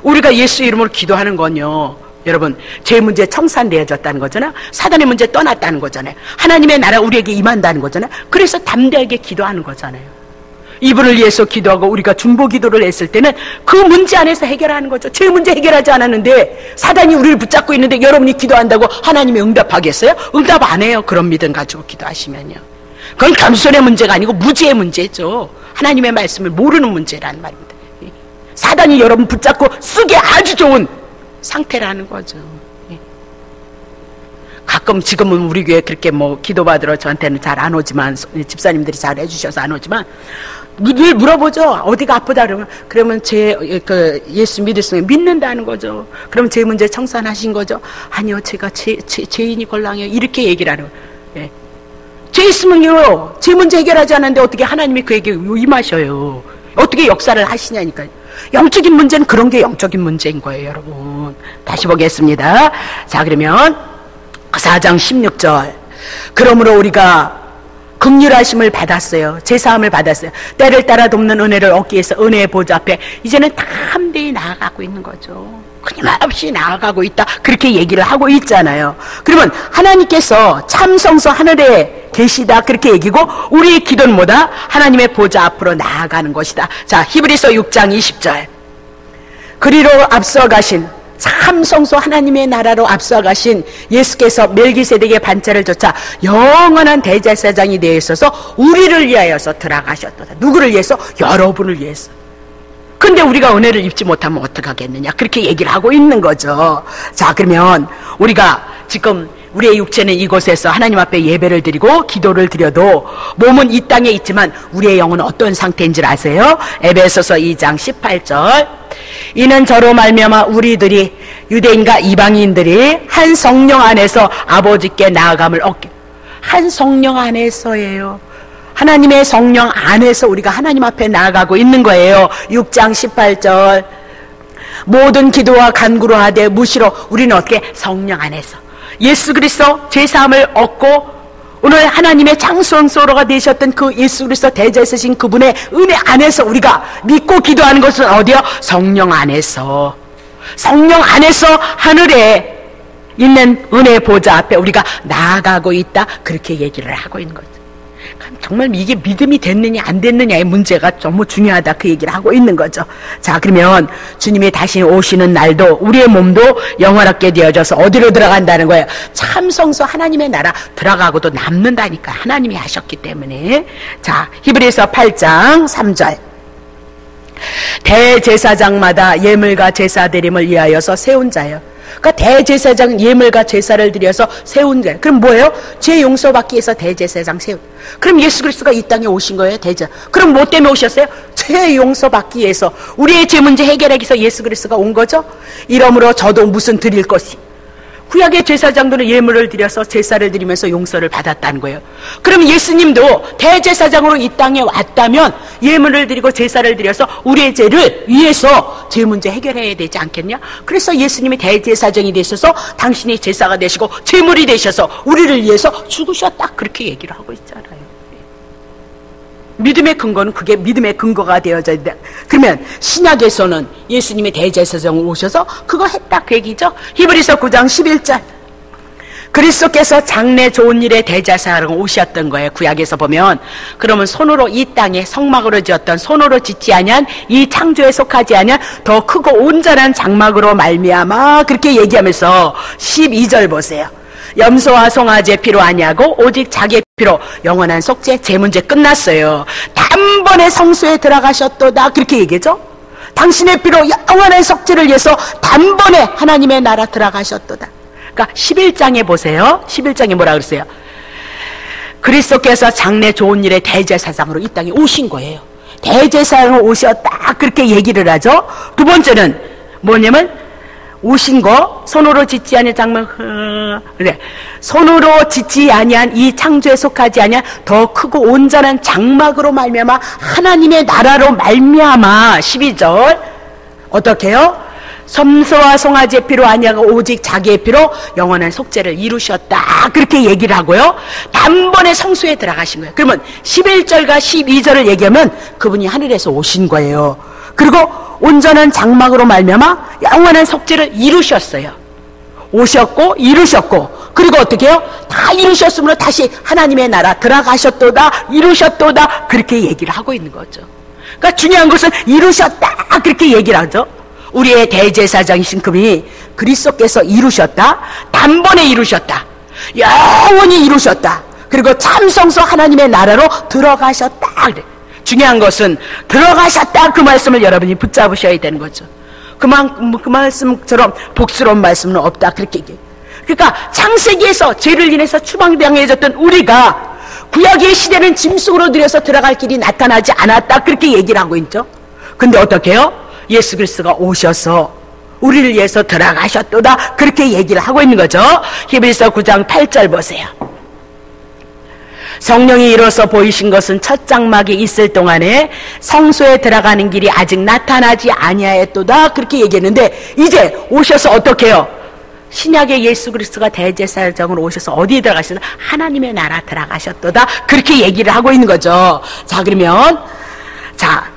우리가 예수 이름으로 기도하는 건요, 여러분 죄 문제 청산되어졌다는 거잖아요. 사단의 문제 떠났다는 거잖아요. 하나님의 나라 우리에게 임한다는 거잖아요. 그래서 담대하게 기도하는 거잖아요. 이분을 위해서 기도하고 우리가 중보 기도를 했을 때는 그 문제 안에서 해결하는 거죠. 죄 문제 해결하지 않았는데 사단이 우리를 붙잡고 있는데 여러분이 기도한다고 하나님이 응답하겠어요? 응답 안 해요. 그런 믿음 가지고 기도하시면요. 그건 겸손의 문제가 아니고 무지의 문제죠. 하나님의 말씀을 모르는 문제라는 말입니다. 사단이 여러분 붙잡고 쓰기 아주 좋은 상태라는 거죠. 가끔 지금은 우리 교회 그렇게 뭐 기도받으러 저한테는 잘 안 오지만, 집사님들이 잘 해주셔서 안 오지만 늘 물어보죠. 어디가 아프다 그러면 예수 믿으시면 믿는다는 거죠. 그럼 제 문제 청산하신 거죠? 아니요, 제가 죄인이 걸랑해요. 이렇게 얘기를 하는 거예요. 예. 죄 있으면요, 제 문제 해결하지 않았는데 어떻게 하나님이 그에게 임하셔요? 어떻게 역사를 하시냐니까요. 영적인 문제는 그런 게 영적인 문제인 거예요, 여러분. 다시 보겠습니다. 자, 그러면 4장 16절. 그러므로 우리가 긍휼하심을 받았어요. 제사함을 받았어요. 때를 따라 돕는 은혜를 얻기 위해서 은혜의 보좌 앞에 이제는 담대히 나아가고 있는 거죠. 끊임없이 나아가고 있다. 그렇게 얘기를 하고 있잖아요. 그러면 하나님께서 참성소 하늘에 계시다. 그렇게 얘기고 우리의 기도는 뭐다? 하나님의 보좌 앞으로 나아가는 것이다. 자, 히브리서 6장 20절. 그리로 앞서가신 참성소 하나님의 나라로 앞서가신 예수께서 멜기세덱의 반차를 쫓아 영원한 대제사장이 되어 있어서 우리를 위하여서 들어가셨도다. 누구를 위해서? 여러분을 위해서. 근데 우리가 은혜를 입지 못하면 어떡하겠느냐, 그렇게 얘기를 하고 있는 거죠. 자, 그러면 우리가 지금 우리의 육체는 이곳에서 하나님 앞에 예배를 드리고 기도를 드려도 몸은 이 땅에 있지만 우리의 영은 어떤 상태인 줄 아세요? 에베소서 2장 18절. 이는 저로 말미암아 우리들이 유대인과 이방인들이 한 성령 안에서 아버지께 나아감을 얻게. 한 성령 안에서예요. 하나님의 성령 안에서 우리가 하나님 앞에 나아가고 있는 거예요. 6장 18절. 모든 기도와 간구로 하되 무시로 우리는 어떻게? 성령 안에서 예수 그리스도 죄사함을 얻고 오늘 하나님의 장성소로가 되셨던 그 예수 그리스도 대제사신 그분의 은혜 안에서 우리가 믿고 기도하는 것은 어디요? 성령 안에서. 성령 안에서 하늘에 있는 은혜 보좌 앞에 우리가 나아가고 있다. 그렇게 얘기를 하고 있는 거죠. 정말 이게 믿음이 됐느냐 안 됐느냐의 문제가 너무 중요하다 그 얘기를 하고 있는 거죠. 자, 그러면 주님이 다시 오시는 날도 우리의 몸도 영원하게 되어져서 어디로 들어간다는 거예요? 참 성소 하나님의 나라 들어가고도 남는다니까. 하나님이 하셨기 때문에. 자, 히브리서 8장 3절. 대제사장마다 예물과 제사 드림을 위하여서 세운 자여. 그러니까 대제사장 예물과 제사를 드려서 세운 거예요. 그럼 뭐예요? 죄 용서받기 위해서 대제사장 세운. 그럼 예수 그리스도가 이 땅에 오신 거예요, 대제. 그럼 뭐 때문에 오셨어요? 죄 용서받기 위해서, 우리의 죄 문제 해결하기 위해서 예수 그리스도가 온 거죠. 이러므로 저도 무슨 드릴 것이, 구약의 제사장들은 예물을 드려서 제사를 드리면서 용서를 받았다는 거예요. 그럼 예수님도 대제사장으로 이 땅에 왔다면 예물을 드리고 제사를 드려서 우리의 죄를 위해서 죄 문제 해결해야 되지 않겠냐? 그래서 예수님이 대제사장이 되셔서 당신이 제사가 되시고 제물이 되셔서 우리를 위해서 죽으셨다, 그렇게 얘기를 하고 있잖아요. 믿음의 근거는 그게 믿음의 근거가 되어져야 돼. 그러면 신약에서는 예수님이 대제사장으로 오셔서 그거 했다, 그 얘기죠. 히브리서 9장 11절. 그리스도께서 장래 좋은 일에 대제사장으로 오셨던 거예요. 구약에서 보면. 그러면 손으로 이 땅에 성막으로 지었던, 손으로 짓지 아니한 이 창조에 속하지 아니한 더 크고 온전한 장막으로 말미암아, 그렇게 얘기하면서 12절 보세요. 염소와 송아지의 피로 아니하고 오직 자기의 피로 영원한 속죄, 제 문제 끝났어요. 단번에 성소에 들어가셨도다, 그렇게 얘기죠. 당신의 피로 영원한 속죄를 위해서 단번에 하나님의 나라 들어가셨도다. 그러니까 11장에 보세요. 11장에 뭐라 그랬어요? 그리스도께서 장래 좋은 일에 대제사장으로 이 땅에 오신 거예요. 대제사장으로 오셨다, 그렇게 얘기를 하죠. 두 번째는 뭐냐면 오신 거, 손으로 짓지 아니한 장막, 그래. 손으로 짓지 아니한 이 창조에 속하지 아니한 더 크고 온전한 장막으로 말미암아 하나님의 나라로 말미암아. 12절 어떻게 해요? 섬소와 송아지의 피로 아니하고 오직 자기의 피로 영원한 속죄를 이루셨다, 그렇게 얘기를 하고요. 단번에 성소에 들어가신 거예요. 그러면 11절과 12절을 얘기하면 그분이 하늘에서 오신 거예요. 그리고 온전한 장막으로 말미암아 영원한 속죄를 이루셨어요. 오셨고 이루셨고, 그리고 어떻게 해요? 다 이루셨으므로 다시 하나님의 나라 들어가셨도다, 이루셨도다, 그렇게 얘기를 하고 있는 거죠. 그러니까 중요한 것은 이루셨다, 그렇게 얘기를 하죠. 우리의 대제사장이신 그분이 그리스도께서 이루셨다, 단번에 이루셨다, 영원히 이루셨다, 그리고 참성소 하나님의 나라로 들어가셨다. 중요한 것은 들어가셨다, 그 말씀을 여러분이 붙잡으셔야 되는 거죠. 그 말씀처럼 복스러운 말씀은 없다, 그렇게 얘기해요. 그러니까 창세기에서 죄를 인해서 추방당해졌던 우리가 구약의 시대는 짐승으로 들여서 들어갈 길이 나타나지 않았다, 그렇게 얘기를 하고 있죠. 근데 어떻게 해요? 예수 그리스도가 오셔서 우리를 위해서 들어가셨도다, 그렇게 얘기를 하고 있는 거죠. 히브리서 9장 8절 보세요. 성령이 이로써 보이신 것은 첫 장막이 있을 동안에 성소에 들어가는 길이 아직 나타나지 아니하였도다, 그렇게 얘기했는데 이제 오셔서 어떻게 해요? 신약의 예수 그리스도가 대제사장으로 오셔서 어디에 들어가셨다? 하나님의 나라 들어가셨도다, 그렇게 얘기를 하고 있는 거죠. 자, 그러면 자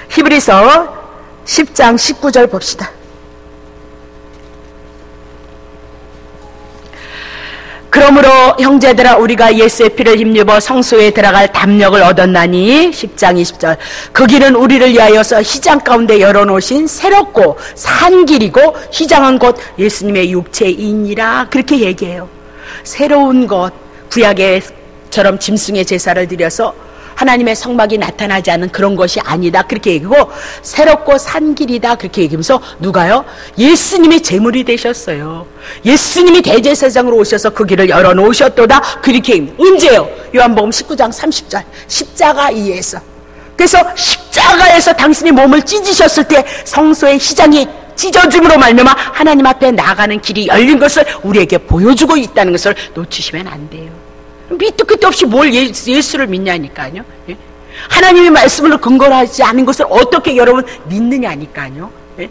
히브리서 10장 19절 봅시다. 그러므로 형제들아, 우리가 예수의 피를 힘입어 성소에 들어갈 담력을 얻었나니, 10장 20절, 그 길은 우리를 위하여서 희장 가운데 열어놓으신 새롭고 산 길이고, 희장은 곧 예수님의 육체이니라, 그렇게 얘기해요. 새로운 것, 구약에처럼 짐승의 제사를 드려서 하나님의 성막이 나타나지 않는 그런 것이 아니다, 그렇게 얘기하고, 새롭고 산 길이다, 그렇게 얘기하면서 누가요? 예수님이 제물이 되셨어요. 예수님이 대제사장으로 오셔서 그 길을 열어놓으셨도다, 그렇게 얘기합니다. 언제요? 요한복음 19장 30절, 십자가 위에서. 그래서 십자가에서 당신이 몸을 찢으셨을 때 성소의 희장이 찢어짐으로 말미암아 하나님 앞에 나가는 길이 열린 것을 우리에게 보여주고 있다는 것을 놓치시면 안 돼요. 밑도 끝도 없이 뭘 예수를 믿냐니까요. 예? 하나님의 말씀을 근거로 하지 않은 것을 어떻게 여러분 믿느냐니까요. 예?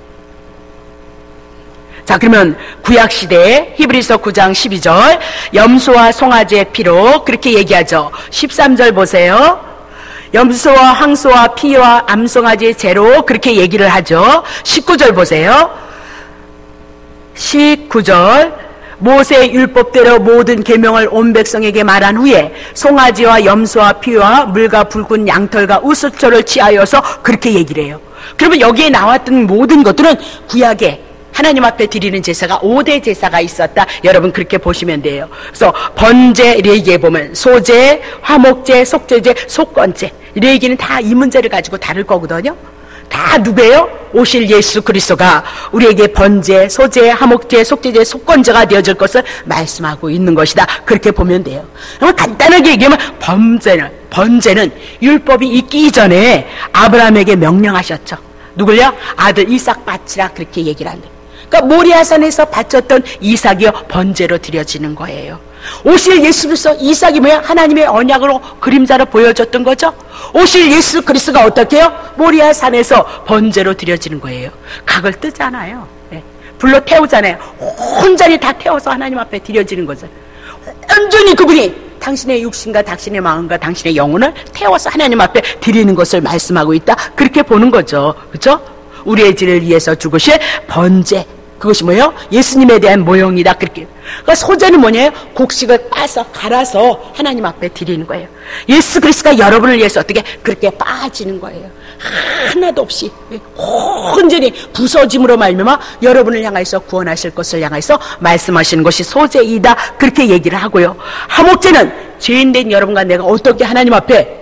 자, 그러면 구약시대에 히브리서 9장 12절 염소와 송아지의 피로, 그렇게 얘기하죠. 13절 보세요. 염소와 황소와 피와 암송아지의 죄로, 그렇게 얘기를 하죠. 19절 보세요. 19절 모세의 율법대로 모든 계명을 온 백성에게 말한 후에 송아지와 염소와 피와 물과 붉은 양털과 우수초를 취하여서 그렇게 얘기를 해요. 그러면 여기에 나왔던 모든 것들은 구약에 하나님 앞에 드리는 제사가 5대 제사가 있었다. 여러분 그렇게 보시면 돼요. 그래서 번제 레위기에 보면 소제, 화목제, 속죄제, 속건제, 레위기는 다 이 문제를 가지고 다룰 거거든요. 다 누구예요? 오실 예수 그리스도가 우리에게 번제, 소제, 화목제, 속죄제, 속건제가 되어질 것을 말씀하고 있는 것이다. 그렇게 보면 돼요. 그럼 간단하게 얘기하면 번제는 율법이 있기 전에 아브라함에게 명령하셨죠. 누굴요? 아들 이삭 바치라 그렇게 얘기를 한대. 그러니까 모리아산에서 바쳤던 이삭이요 번제로 드려지는 거예요. 오실 예수 그리스도, 이삭이 뭐야? 하나님의 언약으로 그림자로 보여줬던 거죠. 오실 예수 그리스도가 어떻게 해요? 모리아산에서 번제로 드려지는 거예요. 각을 뜨잖아요. 네. 불로 태우잖아요. 온전히 다 태워서 하나님 앞에 드려지는 거죠. 온전히 그분이 당신의 육신과 당신의 마음과 당신의 영혼을 태워서 하나님 앞에 드리는 것을 말씀하고 있다. 그렇게 보는 거죠. 그렇죠? 우리의 죄를 위해서 죽으실 번제, 그것이 뭐예요? 예수님에 대한 모형이다. 그렇게. 그러니까 소제는 뭐냐요? 곡식을 빠서 갈아서 하나님 앞에 드리는 거예요. 예수 그리스도가 여러분을 위해서 어떻게 그렇게 빠지는 거예요. 하나도 없이 온전히 부서짐으로 말미암아 여러분을 향해서 구원하실 것을 향해서 말씀하시는 것이 소제이다. 그렇게 얘기를 하고요. 화목제는 죄인된 여러분과 내가 어떻게 하나님 앞에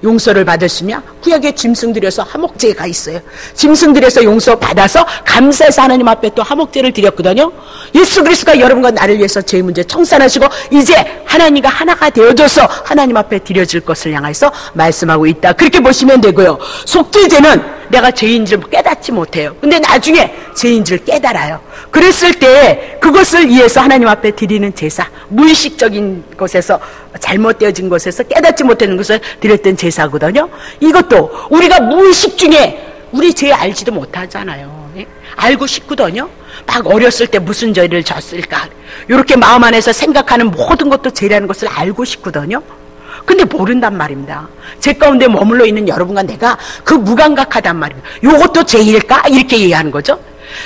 용서를 받을 수 있냐? 구약에 짐승 들여서 화목제가 있어요. 짐승 들여서 용서 받아서 감사해서 하나님 앞에 또 화목제를 드렸거든요. 예수 그리스도가 여러분과 나를 위해서 죄 문제 청산하시고 이제 하나님과 하나가 되어져서 하나님 앞에 드려질 것을 향해서 말씀하고 있다. 그렇게 보시면 되고요. 속죄제는 내가 죄인 줄 깨닫지 못해요. 근데 나중에 죄인 줄 깨달아요. 그랬을 때 그것을 위해서 하나님 앞에 드리는 제사, 무의식적인 것에서 잘못되어진 것에서 깨닫지 못하는 것을 드렸던 제사거든요. 이것도 우리가 무의식 중에 우리 죄 알지도 못하잖아요. 예? 알고 싶거든요. 막 어렸을 때 무슨 죄를 졌을까 이렇게 마음 안에서 생각하는 모든 것도 죄라는 것을 알고 싶거든요. 근데 모른단 말입니다. 죄 가운데 머물러 있는 여러분과 내가 그 무감각하단 말입니다. 이것도 죄일까? 이렇게 이해하는 거죠.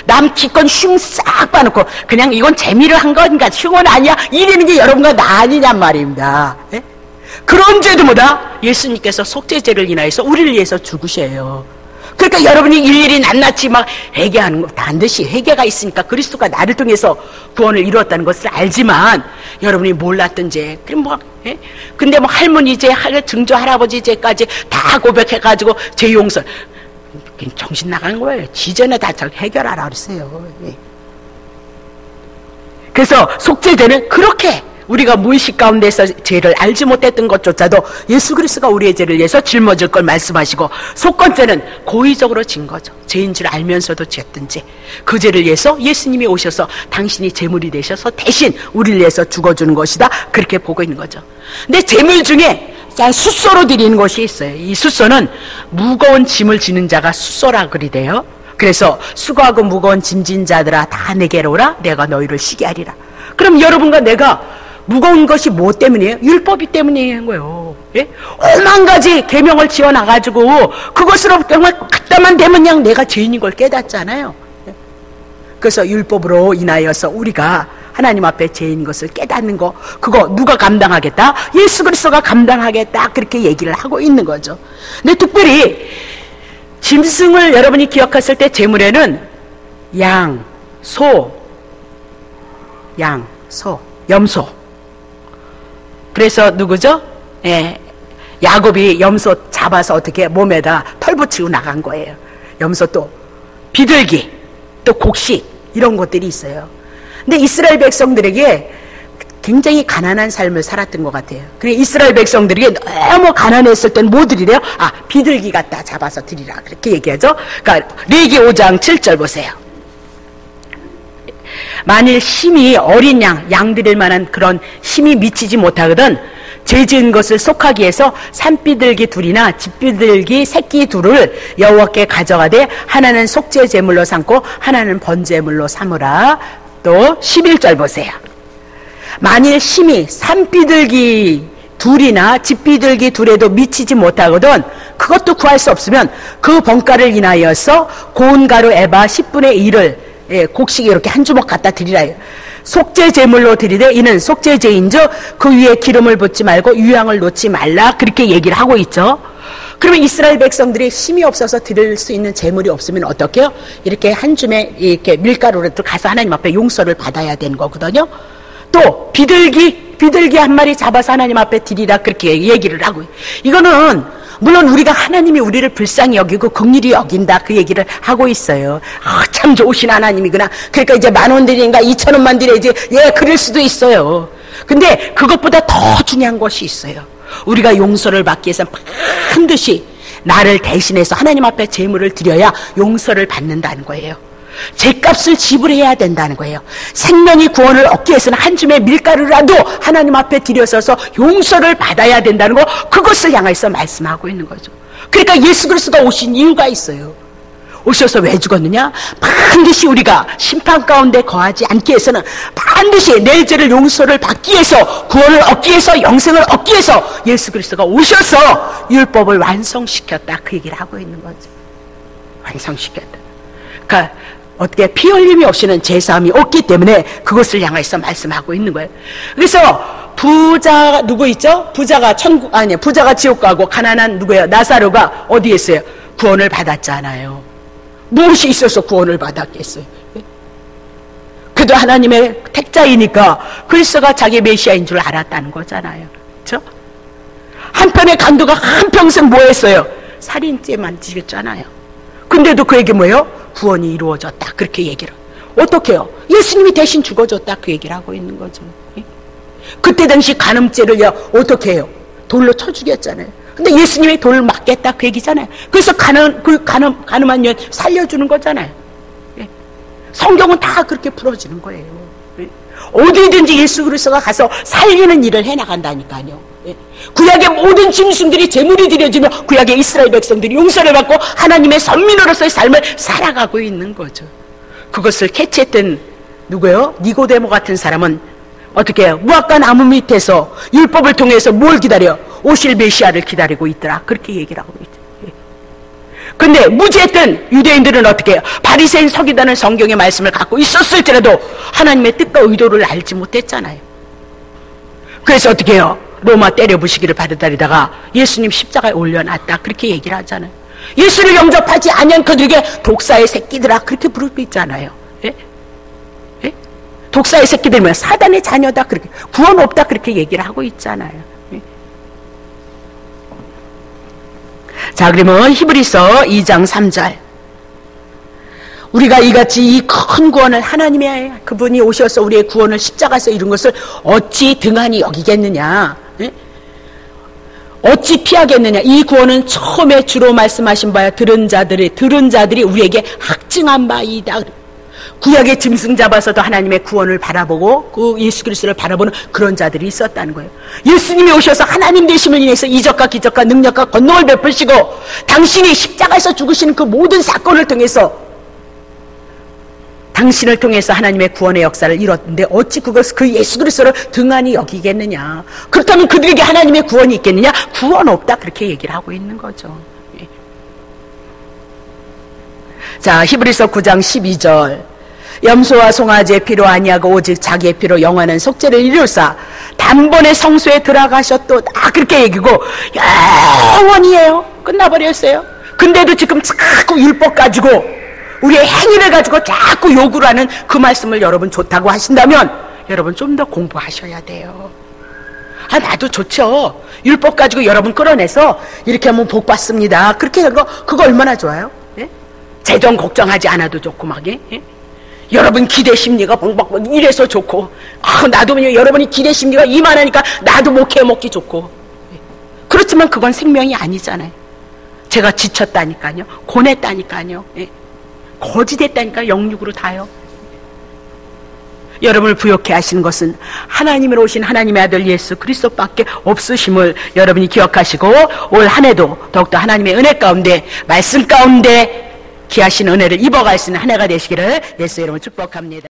남 기껏 흉 싹 빠놓고 그냥 이건 재미를 한 건가 흉은 아니야 이러는 게 여러분과 나 아니냔 말입니다. 예? 그런 죄도 뭐다? 예수님께서 속죄죄를 인하여서 우리를 위해서 죽으셔요. 그러니까 여러분이 일일이 낱낱이 막 회개하는 거 반드시 회개가 있으니까 그리스도가 나를 통해서 구원을 이루었다는 것을 알지만 여러분이 몰랐던 죄 그럼 뭐 예? 근데 뭐 할머니 죄, 증조 할아버지 죄까지 다 고백해가지고 죄 용서 정신 나간 거예요. 지전에 다 잘 해결하라 그랬어요. 예. 그래서 속죄죄는 그렇게 우리가 무의식 가운데서 죄를 알지 못했던 것조차도 예수 그리스도가 우리의 죄를 위해서 짊어질 걸 말씀하시고, 속건죄는 고의적으로 진 거죠. 죄인 줄 알면서도 지었던 죄, 그 죄를 위해서 예수님이 오셔서 당신이 제물이 되셔서 대신 우리를 위해서 죽어주는 것이다, 그렇게 보고 있는 거죠. 근데 제물 중에 숫소로 드리는 것이 있어요. 이 숫소는 무거운 짐을 지는 자가 숫소라 그리대요. 그래서 수고하고 무거운 짐진 자들아 다 내게로 오라, 내가 너희를 쉬게 하리라. 그럼 여러분과 내가 무거운 것이 뭐 때문이에요? 율법이 때문인 거예요. 예? 오만 가지 계명을 지어놔가지고 그것으로 정말 갖다만 되면 그냥 내가 죄인인 걸 깨닫잖아요. 그래서 율법으로 인하여서 우리가 하나님 앞에 죄인 것을 깨닫는 거, 그거 누가 감당하겠다? 예수 그리스도가 감당하겠다, 그렇게 얘기를 하고 있는 거죠. 근데 특별히 짐승을 여러분이 기억했을 때 제물에는 양, 소, 염소. 그래서 누구죠? 예, 야곱이 염소 잡아서 어떻게 몸에다 털 붙이고 나간 거예요. 염소, 또 비둘기, 또 곡식, 이런 것들이 있어요. 근데 이스라엘 백성들에게 굉장히 가난한 삶을 살았던 것 같아요. 그래, 이스라엘 백성들에게 너무 가난했을 땐 뭐 드리래요? 아, 비둘기 갖다 잡아서 드리라, 그렇게 얘기하죠. 그러니까 레위기 5장 7절 보세요. 만일 힘이 어린 양 드릴 만한 그런 힘이 미치지 못하거든 죄 지은 것을 속하기 위해서 산비둘기 둘이나 집비둘기 새끼 둘을 여호와께 가져가되 하나는 속죄 제물로 삼고 하나는 번제물로 삼으라. 또 11절 보세요. 만일 힘이 산비둘기 둘이나 집비둘기 둘에도 미치지 못하거든 그것도 구할 수 없으면 그 번가를 인하여서 고운 가루 에바 10분의 1을 곡식에 이렇게 한 주먹 갖다 드리라. 속죄 제물로 드리되 이는 속죄 제인즉 그 위에 기름을 붓지 말고 유향을 놓지 말라 그렇게 얘기를 하고 있죠. 그러면 이스라엘 백성들이 힘이 없어서 드릴 수 있는 제물이 없으면 어떻게 해요? 이렇게 한 줌에 이렇게 밀가루를 가서 하나님 앞에 용서를 받아야 되는 거거든요. 또 비둘기 한 마리 잡아서 하나님 앞에 드리라 그렇게 얘기를 하고, 이거는 물론 우리가 하나님이 우리를 불쌍히 여기고 긍휼히 여긴다 그 얘기를 하고 있어요. 참 좋으신 하나님이구나. 그러니까 이제 10,000원 드리는가 2,000원만 드려야지. 예, 그럴 수도 있어요. 근데 그것보다 더 중요한 것이 있어요. 우리가 용서를 받기 위해서 반드시 나를 대신해서 하나님 앞에 제물을 드려야 용서를 받는다는 거예요. 죄값을 지불해야 된다는 거예요. 생명이 구원을 얻기 위해서는 한 줌의 밀가루라도 하나님 앞에 드려서서 용서를 받아야 된다는 거, 그것을 향해서 말씀하고 있는 거죠. 그러니까 예수 그리스도가 오신 이유가 있어요. 오셔서 왜 죽었느냐? 반드시 우리가 심판 가운데 거하지 않기 위해서는, 반드시 내 죄를 용서를 받기 위해서, 구원을 얻기 위해서, 영생을 얻기 위해서 예수 그리스도가 오셔서 율법을 완성시켰다 그 얘기를 하고 있는 거죠. 완성시켰다. 그러니까 어떻게 피 흘림이 없이는 제사함이 없기 때문에 그것을 향해서 말씀하고 있는 거예요. 그래서 부자 누구 있죠? 부자가 부자가 지옥 가고 가난한 누구예요? 나사로가 어디에 있어요? 구원을 받았잖아요. 무엇이 있어서 구원을 받았겠어요? 그래도 하나님의 택자이니까 그리스도가 자기 메시아인 줄 알았다는 거잖아요. 그렇죠? 한편의 강도가 한평생 뭐 했어요? 살인죄만 지었잖아요. 근데도 그에게 뭐예요? 구원이 이루어졌다 그렇게 얘기를. 어떻게 해요? 예수님이 대신 죽어줬다 그 얘기를 하고 있는 거죠. 그때 당시 간음죄를 어떻게 해요? 돌로 쳐 죽였잖아요. 근데 예수님이 돌을 맞겠다 그 얘기잖아요. 그래서 간음한 년 살려주는 거잖아요. 성경은 다 그렇게 풀어주는 거예요. 어디든지 예수 그리스도가 가서 살리는 일을 해나간다니까요. 구약의 모든 짐승들이 제물이 드려지며 구약의 이스라엘 백성들이 용서를 받고 하나님의 선민으로서의 삶을 살아가고 있는 거죠. 그것을 캐치했던 누구예요? 니고데모 같은 사람은 어떻게 해요? 무화과 나무 밑에서 율법을 통해서 뭘 기다려? 오실 메시아를 기다리고 있더라 그렇게 얘기를 하고 있죠. 근데 무지했던 유대인들은 어떻게 해요? 바리새인 서기다는 성경의 말씀을 갖고 있었을지라도 하나님의 뜻과 의도를 알지 못했잖아요. 그래서 어떻게 해요? 로마 때려 부시기를 받아다리다가 예수님 십자가에 올려놨다 그렇게 얘기를 하잖아요. 예수를 영접하지 않은 그들에게 독사의 새끼들아 그렇게 부르고 있잖아요. 예? 예? 독사의 새끼들이면 사단의 자녀다 그렇게, 구원 없다 그렇게 얘기를 하고 있잖아요. 예? 자, 그러면 히브리서 2장 3절, 우리가 이같이 이 큰 구원을, 하나님의 그분이 오셔서 우리의 구원을 십자가에서 이룬 것을 어찌 등한히 여기겠느냐, 예? 어찌 피하겠느냐. 이 구원은 처음에 주로 말씀하신 바야 들은 자들이 우리에게 확증한 바이다. 구약의 짐승 잡아서도 하나님의 구원을 바라보고 그 예수 그리스도를 바라보는 그런 자들이 있었다는 거예요. 예수님이 오셔서 하나님 되심을 인해서 이적과 기적과 능력과 권능을 베푸시고 당신이 십자가에서 죽으시는 그 모든 사건을 통해서, 당신을 통해서 하나님의 구원의 역사를 이뤘는데 어찌 그것을, 그 예수 그리스도를 등한히 여기겠느냐. 그렇다면 그들에게 하나님의 구원이 있겠느냐? 구원 없다 그렇게 얘기를 하고 있는 거죠. 자, 히브리서 9장 12절, 염소와 송아지의 피로 아니하고 오직 자기의 피로 영원한 속죄를 이루사 단번에 성소에 들어가셨도다 그렇게 얘기고 영원이에요. 끝나버렸어요. 근데도 지금 자꾸 율법 가지고 우리의 행위를 가지고 자꾸 요구를 하는 그 말씀을 여러분 좋다고 하신다면 여러분 좀 더 공부하셔야 돼요. 나도 좋죠. 율법 가지고 여러분 끌어내서 이렇게 하면 복 받습니다 그렇게 하는 거, 그거 얼마나 좋아요? 예? 재정 걱정하지 않아도 좋고 막, 예? 여러분 기대 심리가 벙벙 이래서 좋고, 나도 여러분이 기대 심리가 이만하니까 나도 목회 먹기 좋고. 그렇지만 그건 생명이 아니잖아요. 제가 지쳤다니까요, 고냈다니까요, 예? 거짓했다니까 영육으로 다요. 여러분을 부욕해 하시는 것은 하나님으로 오신 하나님의 아들 예수 그리스도밖에 없으심을 여러분이 기억하시고 올 한 해도 더욱더 하나님의 은혜 가운데, 말씀 가운데 귀하신 은혜를 입어갈 수 있는 한 해가 되시기를 예수의 이름으로 축복합니다.